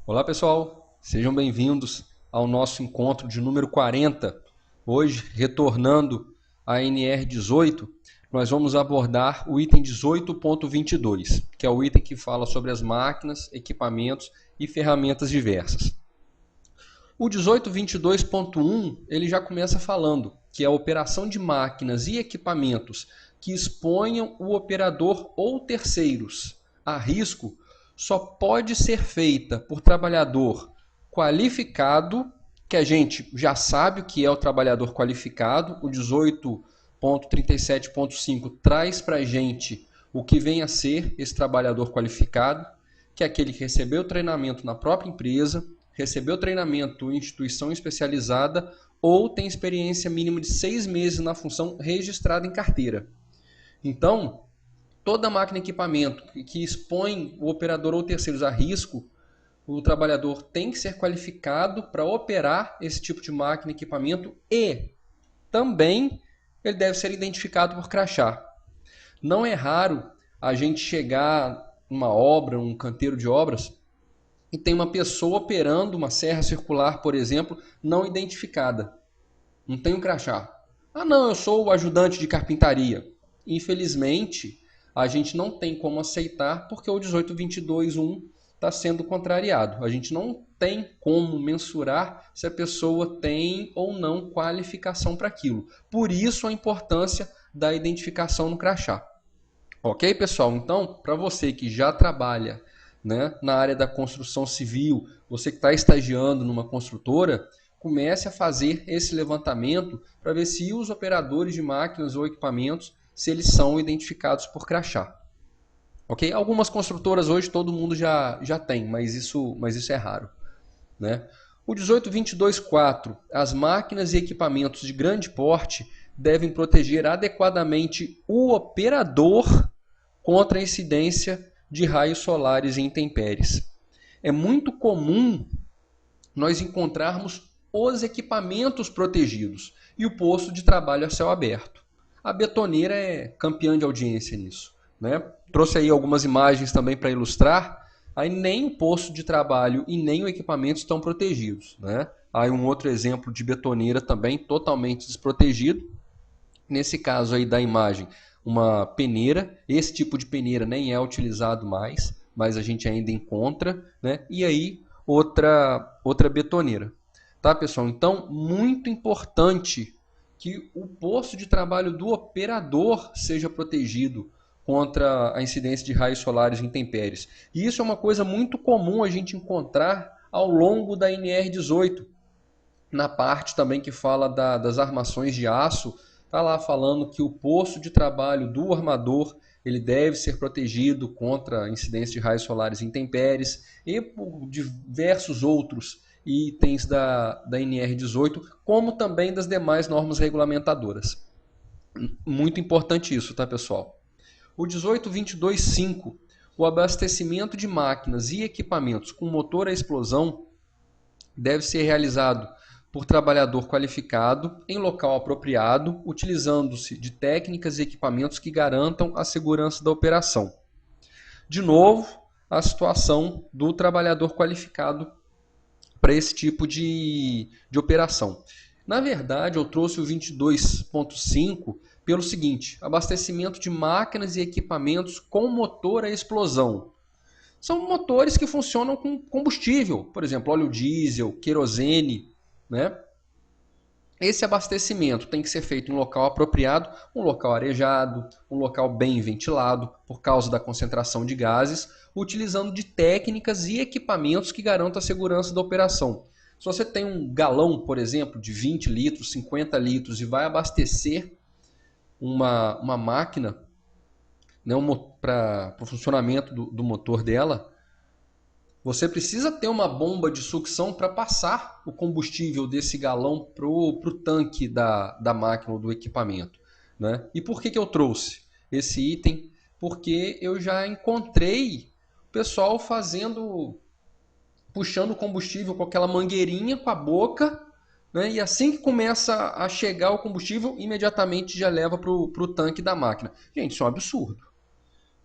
Olá pessoal, sejam bem-vindos ao nosso encontro de número 40. Hoje, retornando à NR18, nós vamos abordar o item 18.22, que é o item que fala sobre as máquinas, equipamentos e ferramentas diversas. O 18.22.1 ele já começa falando que a operação de máquinas e equipamentos que exponham o operador ou terceiros a risco só pode ser feita por trabalhador qualificado, que a gente já sabe o que é o trabalhador qualificado. O 18.37.5 traz para a gente o que vem a ser esse trabalhador qualificado, que é aquele que recebeu treinamento na própria empresa, recebeu treinamento em instituição especializada ou tem experiência mínima de 6 meses na função registrada em carteira. Então, toda máquina e equipamento que expõe o operador ou terceiros a risco, o trabalhador tem que ser qualificado para operar esse tipo de máquina e equipamento e também ele deve ser identificado por crachá. Não é raro a gente chegar numa obra, um canteiro de obras, e tem uma pessoa operando uma serra circular, por exemplo, não identificada. Não tem um crachá. Ah, não, eu sou o ajudante de carpintaria. Infelizmente, a gente não tem como aceitar porque o 18.22.1 está sendo contrariado. A gente não tem como mensurar se a pessoa tem ou não qualificação para aquilo. Por isso a importância da identificação no crachá. Ok, pessoal? Então, para você que já trabalha, né, na área da construção civil, você que está estagiando numa construtora, comece a fazer esse levantamento para ver se os operadores de máquinas ou equipamentos, se eles são identificados por crachá. Ok? Algumas construtoras hoje todo mundo já tem, mas isso é raro. Né? O 18.22.4, as máquinas e equipamentos de grande porte devem proteger adequadamente o operador contra a incidência de raios solares e intempéries. É muito comum nós encontrarmos os equipamentos protegidos e o posto de trabalho a céu aberto. A betoneira é campeã de audiência nisso. Né? Trouxe aí algumas imagens também para ilustrar. Aí nem o posto de trabalho e nem o equipamento estão protegidos. Né? Aí um outro exemplo de betoneira também totalmente desprotegido. Nesse caso aí da imagem, uma peneira. Esse tipo de peneira nem é utilizado mais, mas a gente ainda encontra. Né? E aí outra betoneira. Tá, pessoal? Então, muito importante que o posto de trabalho do operador seja protegido contra a incidência de raios solares e intempéries. E isso é uma coisa muito comum a gente encontrar ao longo da NR18. Na parte também que fala das armações de aço, está lá falando que o posto de trabalho do armador ele deve ser protegido contra a incidência de raios solares e intempéries e por diversos outros itens da NR18, como também das demais normas regulamentadoras. Muito importante isso, tá, pessoal? O 18.22.5, o abastecimento de máquinas e equipamentos com motor a explosão deve ser realizado por trabalhador qualificado em local apropriado, utilizando-se de técnicas e equipamentos que garantam a segurança da operação. De novo, a situação do trabalhador qualificado para esse tipo de operação. Na verdade, eu trouxe o 22.5 pelo seguinte: abastecimento de máquinas e equipamentos com motor a explosão. São motores que funcionam com combustível, por exemplo, óleo diesel, querosene. Né? Esse abastecimento tem que ser feito em um local apropriado, um local arejado, um local bem ventilado, por causa da concentração de gases, utilizando de técnicas e equipamentos que garantam a segurança da operação. Se você tem um galão, por exemplo, de 20 litros, 50 litros e vai abastecer uma máquina, né, para o funcionamento do motor dela, você precisa ter uma bomba de sucção para passar o combustível desse galão para o tanque da máquina ou do equipamento. Né? E por que eu trouxe esse item? Porque eu já encontrei o pessoal puxando o combustível com aquela mangueirinha com a boca, né? E assim que começa a chegar o combustível, imediatamente já leva para o tanque da máquina. Gente, isso é um absurdo.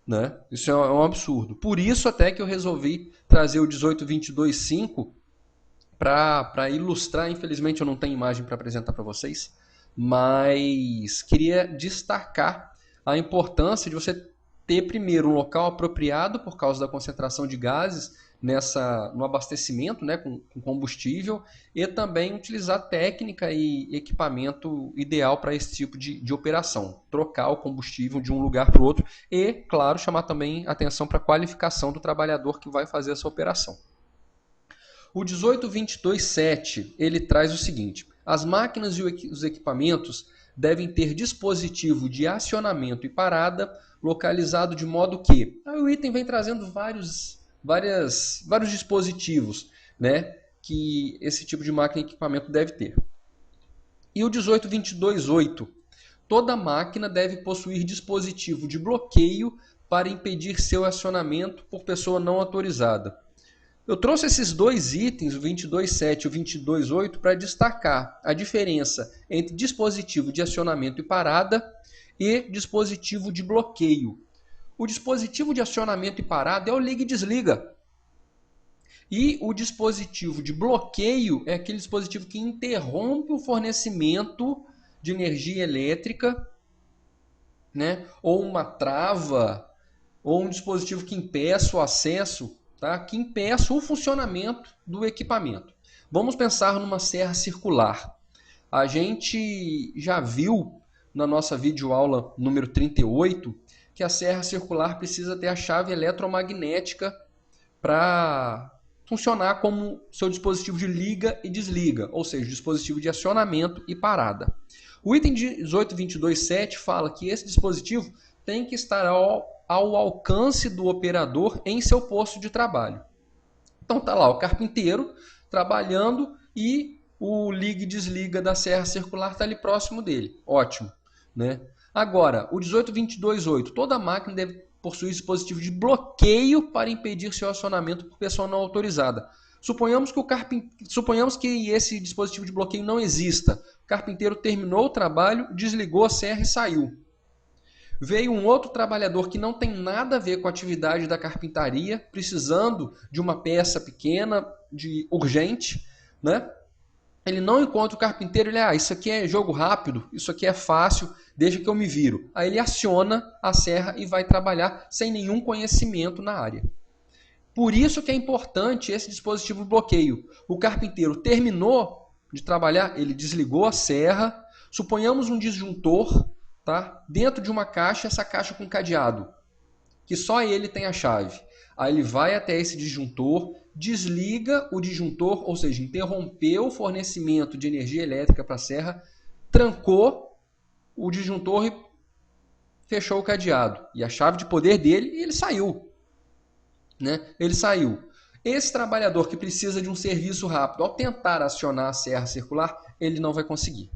né? Isso é um absurdo. Por isso até que eu resolvi trazer o 1822.5 para ilustrar. Infelizmente eu não tenho imagem para apresentar para vocês, mas queria destacar a importância de você ter primeiro um local apropriado por causa da concentração de gases no abastecimento, né, com combustível, e também utilizar técnica e equipamento ideal para esse tipo de operação. Trocar o combustível de um lugar para o outro e, claro, chamar também atenção para a qualificação do trabalhador que vai fazer essa operação. O 18.22.7 ele traz o seguinte: as máquinas e os equipamentos devem ter dispositivo de acionamento e parada localizado de modo que... Aí o item vem trazendo vários dispositivos, né, que esse tipo de máquina e equipamento deve ter. E o 18.22.8: toda máquina deve possuir dispositivo de bloqueio para impedir seu acionamento por pessoa não autorizada. Eu trouxe esses dois itens, o 22.7 e o 22.8, para destacar a diferença entre dispositivo de acionamento e parada e dispositivo de bloqueio. O dispositivo de acionamento e parada é o liga e desliga. E o dispositivo de bloqueio é aquele dispositivo que interrompe o fornecimento de energia elétrica, né? Ou uma trava, ou um dispositivo que impeça o acesso, tá? Que impeça o funcionamento do equipamento. Vamos pensar numa serra circular. A gente já viu na nossa videoaula número 38 que a serra circular precisa ter a chave eletromagnética para funcionar como seu dispositivo de liga e desliga, ou seja, dispositivo de acionamento e parada. O item 18.22.7 fala que esse dispositivo tem que estar ao alcance do operador em seu posto de trabalho. Então tá lá o carpinteiro trabalhando e o liga e desliga da serra circular está ali próximo dele. Ótimo, né? Agora, o 18.22.8, toda máquina deve possuir dispositivo de bloqueio para impedir seu acionamento por pessoa não autorizada. Suponhamos que esse dispositivo de bloqueio não exista. O carpinteiro terminou o trabalho, desligou a serra e saiu. Veio um outro trabalhador que não tem nada a ver com a atividade da carpintaria, precisando de uma peça pequena, urgente, né? Ele não encontra o carpinteiro, isso aqui é jogo rápido, isso aqui é fácil, deixa que eu me viro. Aí ele aciona a serra e vai trabalhar sem nenhum conhecimento na área. Por isso que é importante esse dispositivo de bloqueio. O carpinteiro terminou de trabalhar, ele desligou a serra, suponhamos um disjuntor, tá? Dentro de uma caixa, essa caixa com cadeado, que só ele tem a chave. Aí ele vai até esse disjuntor, desliga o disjuntor, ou seja, interrompeu o fornecimento de energia elétrica para a serra, trancou o disjuntor e fechou o cadeado. E a chave de poder dele, e ele saiu. Né? Ele saiu. Esse trabalhador que precisa de um serviço rápido, ao tentar acionar a serra circular, ele não vai conseguir.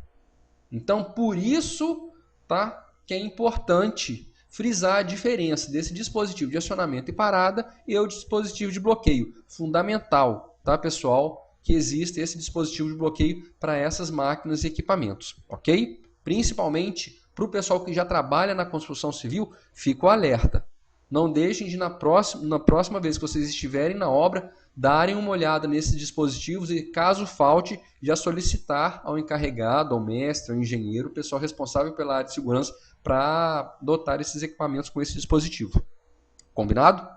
Então, por isso, tá, que é importante frisar a diferença desse dispositivo de acionamento e parada e o dispositivo de bloqueio. Fundamental, tá, pessoal, que existe esse dispositivo de bloqueio para essas máquinas e equipamentos, ok? Principalmente para o pessoal que já trabalha na construção civil, fica o alerta. Não deixem de, na próxima vez que vocês estiverem na obra, darem uma olhada nesses dispositivos e, caso falte, já solicitar ao encarregado, ao mestre, ao engenheiro, o pessoal responsável pela área de segurança, para dotar esses equipamentos com esse dispositivo. Combinado?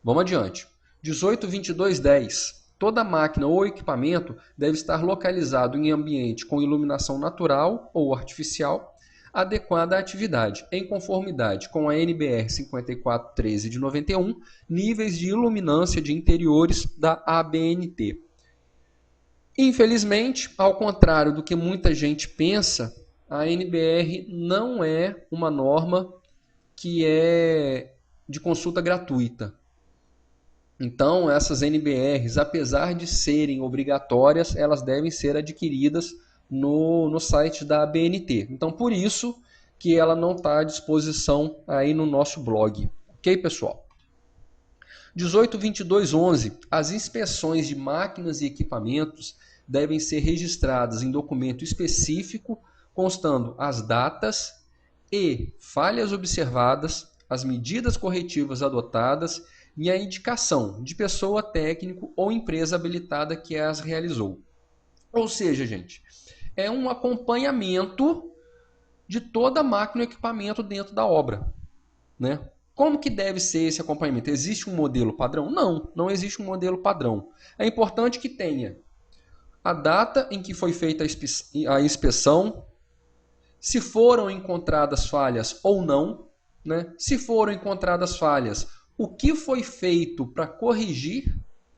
Vamos adiante. 18.22.10. Toda máquina ou equipamento deve estar localizado em ambiente com iluminação natural ou artificial, adequada à atividade, em conformidade com a NBR 5413 de 91, níveis de iluminância de interiores da ABNT. Infelizmente, ao contrário do que muita gente pensa, a NBR não é uma norma que é de consulta gratuita. Então, essas NBRs, apesar de serem obrigatórias, elas devem ser adquiridas no site da ABNT. Então, por isso que ela não está à disposição aí no nosso blog. Ok, pessoal? 18.22.11. As inspeções de máquinas e equipamentos devem ser registradas em documento específico, constando as datas e falhas observadas, as medidas corretivas adotadas e a indicação de pessoa, técnico ou empresa habilitada que as realizou. Ou seja, gente, é um acompanhamento de toda a máquina e equipamento dentro da obra, né? Como que deve ser esse acompanhamento? Existe um modelo padrão? Não, não existe um modelo padrão. É importante que tenha a data em que foi feita a inspeção, se foram encontradas falhas ou não, né? Se foram encontradas falhas, o que foi feito para corrigir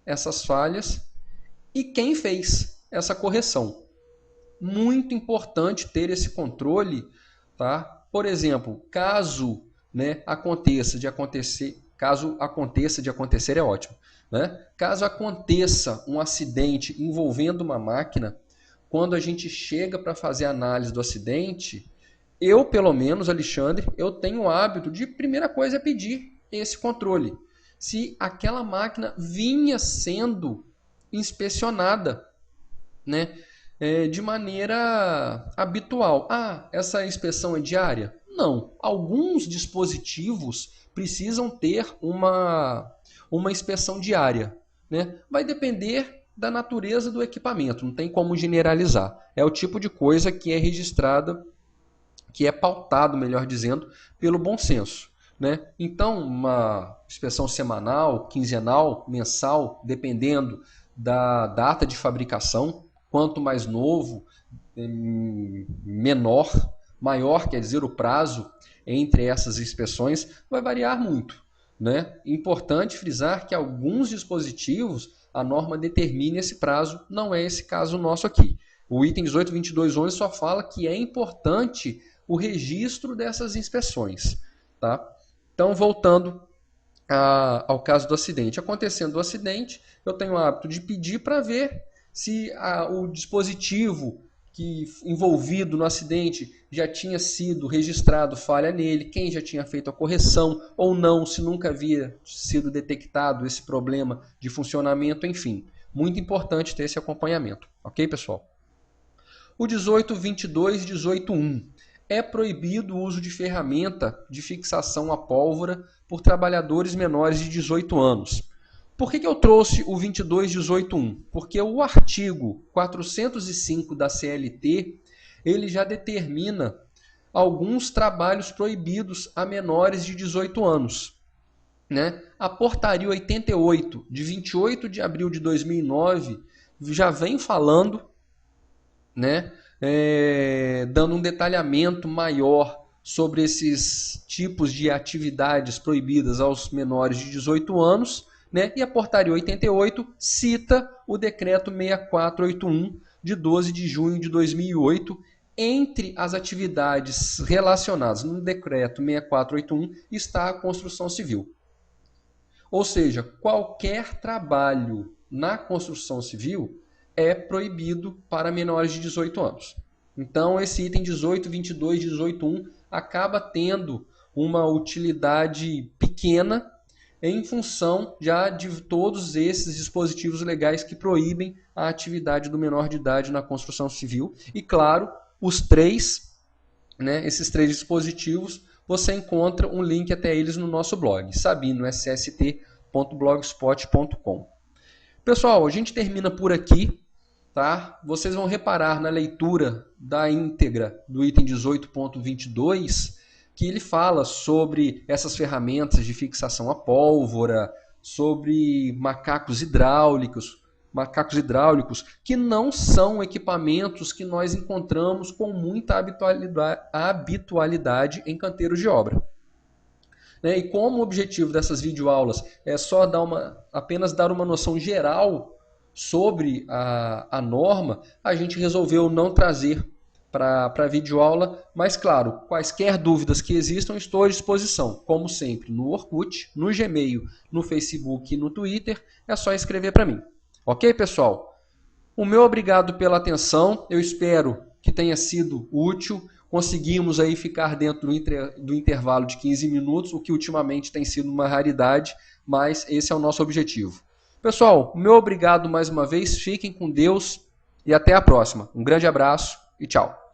essas falhas e quem fez essa correção. Muito importante ter esse controle, tá? Por exemplo, caso, né, aconteça de acontecer é ótimo, né? Caso aconteça um acidente envolvendo uma máquina, quando a gente chega para fazer a análise do acidente, eu, pelo menos, Alexandre, eu tenho o hábito de, primeira coisa, é pedir esse controle. Se aquela máquina vinha sendo inspecionada, né, de maneira habitual. Ah, essa inspeção é diária? Não. Alguns dispositivos precisam ter uma inspeção diária, né? Vai depender da natureza do equipamento, não tem como generalizar. É o tipo de coisa que é registrada, que é pautado, melhor dizendo, pelo bom senso, né? Então, uma inspeção semanal, quinzenal, mensal, dependendo da data de fabricação, quanto mais novo, menor, maior, quer dizer, o prazo entre essas inspeções vai variar muito, né? Importante frisar que alguns dispositivos a norma determina esse prazo, não é esse caso nosso aqui. O item 18.22.11 só fala que é importante o registro dessas inspeções, tá? Então, voltando ao caso do acidente. Acontecendo o acidente, eu tenho o hábito de pedir para ver se o dispositivo envolvido no acidente já tinha sido registrado falha nele, quem já tinha feito a correção ou não, se nunca havia sido detectado esse problema de funcionamento, enfim. Muito importante ter esse acompanhamento. Ok, pessoal? O 18.22 e 18.1. É proibido o uso de ferramenta de fixação a pólvora por trabalhadores menores de 18 anos. Por que eu trouxe o 22.18.1? Porque o artigo 405 da CLT, ele já determina alguns trabalhos proibidos a menores de 18 anos. Né? A portaria 88, de 28 de abril de 2009, já vem falando, né, dando um detalhamento maior sobre esses tipos de atividades proibidas aos menores de 18 anos, né? E a portaria 88 cita o decreto 6481 de 12 de junho de 2008. Entre as atividades relacionadas no decreto 6481 está a construção civil. Ou seja, qualquer trabalho na construção civil é proibido para menores de 18 anos. Então, esse item 18, 22, 18.1 acaba tendo uma utilidade pequena em função já de todos esses dispositivos legais que proíbem a atividade do menor de idade na construção civil. E, claro, os três, né, esses três dispositivos, você encontra um link até eles no nosso blog, sabino.sst.blogspot.com. Pessoal, a gente termina por aqui. Tá? Vocês vão reparar na leitura da íntegra do item 18.22 que ele fala sobre essas ferramentas de fixação a pólvora, sobre macacos hidráulicos que não são equipamentos que nós encontramos com muita habitualidade em canteiros de obra. E como o objetivo dessas videoaulas é só apenas dar uma noção geral sobre a norma, a gente resolveu não trazer para a videoaula, mas claro, quaisquer dúvidas que existam, estou à disposição, como sempre, no Orkut, no Gmail, no Facebook e no Twitter, é só escrever para mim. Ok, pessoal? O meu obrigado pela atenção, eu espero que tenha sido útil, conseguimos aí ficar dentro do intervalo de 15 minutos, o que ultimamente tem sido uma raridade, mas esse é o nosso objetivo. Pessoal, meu obrigado mais uma vez, fiquem com Deus e até a próxima. Um grande abraço e tchau.